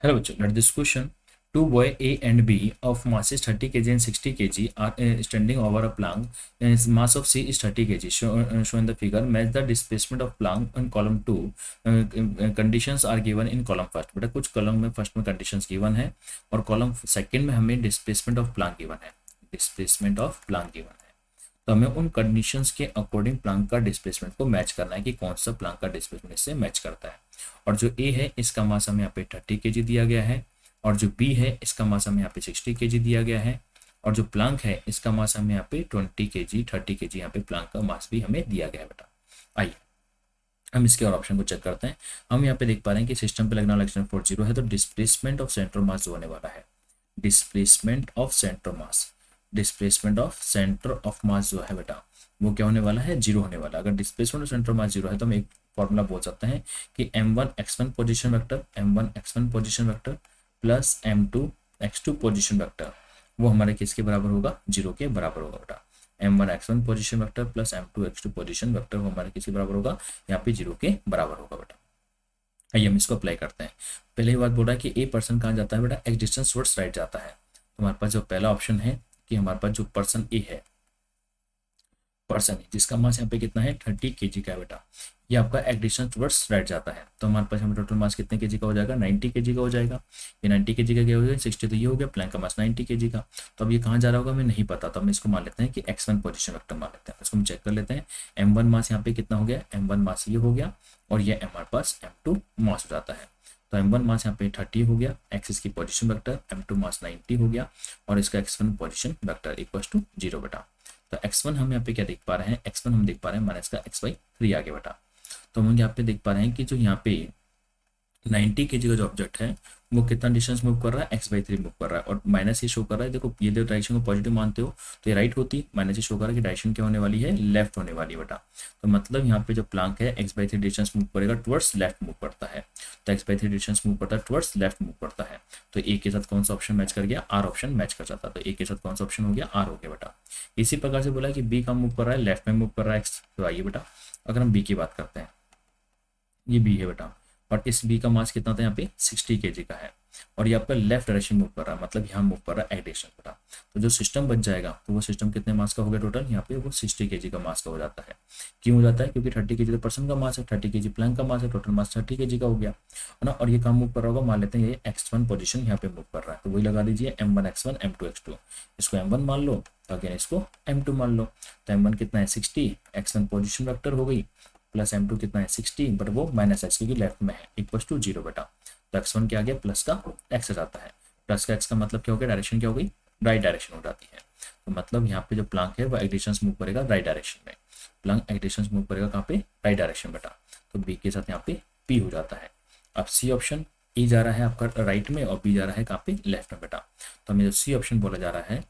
Hello, bachcho. Let this question. Two boy A and B of masses 30 kg and 60 kg are standing over a plank. Mass of C is 30 kg. Show in the figure. Match the displacement of plank in column 2. Conditions are given in column first. बेटा कुछ column में first में conditions given है और column second में हमें displacement of plank given है. Displacement of plank given है. तो हमें उन कंडीशंस के अकॉर्डिंग प्लांक का डिस्प्लेसमेंट को मैच करना है कि कौन सा प्लांक का डिस्प्लेसमेंट इससे मैच करता है। और जो ए है इसका मास हमें यहाँ पे 30 kg दिया गया है और जो बी है इसका मास हमें यहाँ पे 60 kg दिया गया है और जो प्लांक है इसका मास हमें यहाँ पे 20 kg 30 kg यहाँ पे प्लांक का मास भी हमें दिया गया है बेटा। आइए हम इसके और ऑप्शन को चेक करते हैं। हम यहाँ पे देख पा रहे हैं कि सिस्टम पे लगना इलेक्ट्रॉन फोर्स 0 है तो डिस्प्लेसमेंट ऑफ सेंटर मास जो होने वाला है, displacement of centre mass, displacement of centre of mass जो है बेटा वो क्या होने वाला है, 0 होने वाला। अगर डिस्प्लेसमेंट ऑफ सेंटर मास 0 है तो हम एक फॉर्मूला बोल सकते हैं कि m1 x1 position vector, m1 x1 position vector plus m2 x2 position vector वो हमारे किसके बराबर होगा, 0 के बराबर होगा बेटा। m1 x1 position vector plus m2 x2 position vector वो हमारे किसके बराबर होगा, यहाँ पे 0 के बराबर होगा बेटा। आइए हम इसको अप्लाई करते हैं। पहले ही बात बोल रहा है कि ए पर्सन कहाँ जाता है बेटा, एक्स डिस्टेंस टुवर्ड्स राइट जाता है। तो हमारे पास जो पहला ऑप्शन है कि हमारे पास जो पर्सन ए है, पर्सन जिसका मास यहाँ पे कितना है 30 kg का है बेटा, ये आपका एक डिस्टेंस टुवर्ड्स राइट जाता है। तो हमारे पास हमें टोटल मास कितने kg का हो जाएगा, 90 kg का हो जाएगा। ये 90 kg का क्या हो जाएगा, 60 तो ये हो गया, प्लैंक का मास 90 kg का। तो अब ये कहाँ जा रहा होगा हमें नहीं पता, तो हम इसको मान लेते हैं कि x1 पोजीशन वेक्टर मान लेते हैं। इसको हम चेक कर लेते हैं। m1 मास यहाँ पे कितना हो गया, m1 मास ये हो गया और ये हमारे पास m2 मास हो जाता है। तो m1 मास यहाँ पे 30 हो गया, x इसकी पोजीशन वेक्टर, m2 मास 90 हो गया और इसका x1 position vector equal to 0 बेटा। तो x1 हम यहाँ पे क्या देख पा रहे हैं, x1 हम देख पा रहे हैं माइनस का x/3 आ गया बेटा। तो हम यहाँ पे देख पा रहे हैं कि जो यहाँ पे 90 kg का जो ऑब्जेक्ट है वो कितना डिस्टेंस मूव कर रहा है, x/3 मूव कर रहा है और माइनस ये शो कर रहा है। देखो ये डायरेक्शन को पॉजिटिव मानते हो तो ये राइट होती, माइनस ये शो कर रहा है कि डायरेक्शन क्या होने वाली है, लेफ्ट होने वाली है बेटा। तो मतलब यहाँ पे जो प्लांक है x/3 डिस्टेंस मूव करेगा टुवर्ड्स लेफ्ट मूव करता है। तो x/3 डिस्टेंस मूव करता है टुवर्ड्स लेफ्ट मूव करता है। तो ए के साथ कौन सा ऑप्शन मैच कर गया, आर ऑप्शन मैच कर जाता। तो ए के साथ कौन सा ऑप्शन हो गया, आर हो गया बेटा। इसी प्रकार से बोला कि बी का मूव कर रहा है, लेफ्ट में मूव कर रहा है एक्स। तो आइए बेटा अगर हम बी की बात करते हैं, ये बी है बेटा और इस बी का मास कितना था यहाँ पे 60 kg का है और ये आपका लेफ्ट डायरेक्शन मूव कर रहा है, मतलब यहाँ मूव कर रहा है डायरेक्शन बेटा। तो जो सिस्टम बच जाएगा तो वो सिस्टम कितने मास का हो गया टोटल, यहाँ पे वो 60 kg का मास का हो जाता है। क्यों हो जाता है, क्योंकि 30 kg तो पर्सन का मास है, 30 kg प्लैंक का मास है, टोटल मास 30 kg का हो गया है ना। और ये काम मूव कर रहा होगा, मान लेते हैं ये x1 पोजिशन यहाँ पे मूव कर रहा है तो वही लगा दीजिए m1 x1 m2 x2। इसको m1 मान लो तो अगेन इसको m2 मान लो। तो m1 कितना है 60, x1 पोजिशन वेक्टर हो गई प्लस m2 कितना है 60 बट वो माइनस एक्स क्योंकि लेफ्ट में है इक्वल टू 0 बेटा। तो x1 क्या आ गया, प्लस का x आ जाता है। प्लस का x का मतलब क्या हो गया, डायरेक्शन क्या हो गई, राइट डायरेक्शन हो जाती है। तो मतलब यहाँ पे जो प्लांक है वो एक डिस्टेंस मूव करेगा राइट डायरेक्शन में, प्लांक एक डिस्टेंस मूव करेगा कहाँ पे, राइट डायरेक्शन बेटा। तो बी के साथ यहाँ पे p हो जाता है। अब सी ऑप्शन, ए जा रहा है आपका राइट में और बी जा रहा है कहाँ पे, लेफ्ट में बेटा। तो हमें जो सी ऑप्शन बोला जा रहा है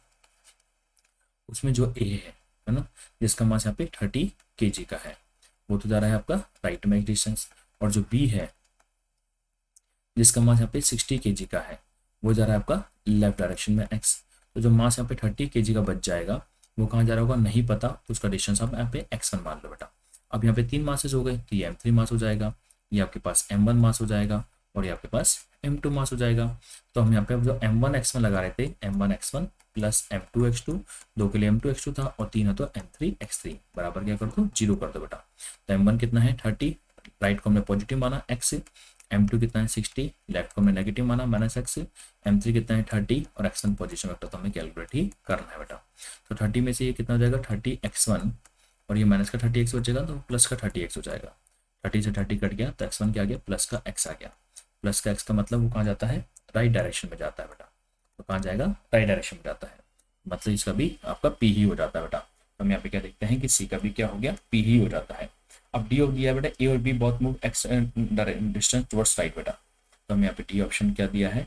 उसमें जो ए है ना, जिसका मास यहाँ पे 30 kg का है वो तो जा रहा है आपका राइट में एक डिस्टेंस, और जो बी है जिसका मास यहाँ पे 60 kg का है वो जा रहा है आपका लेफ्ट डायरेक्शन में x। तो जो मास यहाँ पे 30 kg का बच जाएगा वो कहाँ जा रहा होगा नहीं पता, तो उसका डिस्टेंस आप यहाँ पे x1 मान लो बेटा। अब यहाँ पे 3 मासेस हो गए तो ये m3 मास हो जाएगा, ये आपके पास m1 मास हो जाएगा और ये आपके पास m2 मास हो जाएगा। तो हम यहाँ पे अब जो m1 x1 लगा रहे थे, m1 x1 plus m2 x2, 2 के लिए m2 x2 था और 3 है तो m3 x3 बराबर क्या कर दो, 0 कर दो बेटा। तो m1 कितना है 30, राइट को हमने पॉजिटिव माना x से, m2 कितना है 60, लेफ्ट को हमने नेगेटिव माना माइनस x से, m3 कितना है 30 और x1 पोजीशन वेक्टर तो हमें कैलकुलेट ही करना है बेटा। तो 30 में से ये कितना हो जाएगा 30x1 और ये माइनस का 30x बचेगा तो प्लस का 30x हो जाएगा। 30 से 30 कट गया तो x1 क्या आ गया, प्लस का x आ गया। प्लस का x का मतलब वो कहाँ जाता है, राइट डायरेक्शन में जाता है बेटा। तो कहाँ जाएगा, राइट डायरेक्शन में जाता है, मतलब इसका भी आपका p ही हो जाता है बेटा। तो हम यहाँ पे क्या देखते हैं कि c का भी क्या हो गया, p ही हो जाता है। अब डी हो गया बेटा, ए और बी बहुत move x distance towards right बेटा। तो हम यहाँ पे डी ऑप्शन क्या दिया है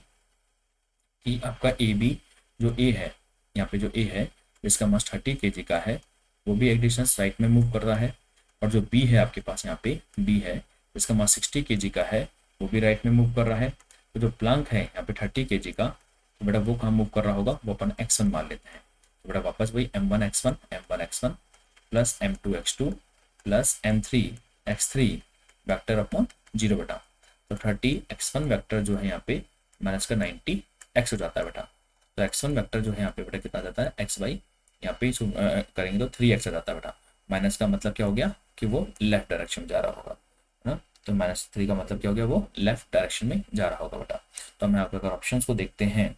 कि आपका ए बी जो ए है, यहाँ पे जो ए है जिसका मास 30 kg का है वो भी एक डिस्टेंस राइट में मूव कर रहा है, और जो बी है आपके पास यहाँ पे बी है जिसका मास 60 kg का है वो भी राइट में मूव कर रहा है। तो जो प्लांक है यहाँ पे 30 kg का, तो बेटा वो कहाँ मूव कर रहा होगा, वो अपन x1 मान लेते हैं। तो बेटा वापस वही m1 x1 plus m2 x2 plus m3 x3 vector upon 0 बेटा। तो 30 x1 वेक्टर जो है यहाँ पे माइनस का 90 एक्स हो जाता है बेटा। तो x1 वेक्टर जो है यहाँ पे बेटा कितना आ जाता है एक्स वाई, यहाँ पे करेंगे तो 3x आ जाता है बेटा। माइनस का मतलब क्या हो गया कि वो लेफ्ट डायरेक्शन में जा रहा होगा, है ना। तो -3 का मतलब क्या हो गया, वो लेफ्ट डायरेक्शन में जा रहा होगा बेटा। तो हम यहाँ पे अगर ऑप्शन को देखते हैं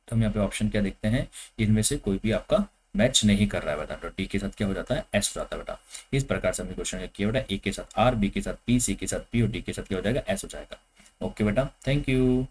तो हम यहाँ पे ऑप्शन क्या देखते हैं, इनमें से कोई भी आपका मैच नहीं कर रहा है बेटा। तो डी के साथ क्या हो जाता है एस हो जाता है बेटा। इस प्रकार से हमने क्वेश्चन किया बेटा, ए के साथ आर, बी के साथ पी, सी के साथ पी और डी के साथ क्या हो जाएगा एस हो जाएगा। ओके बेटा, थैंक यू।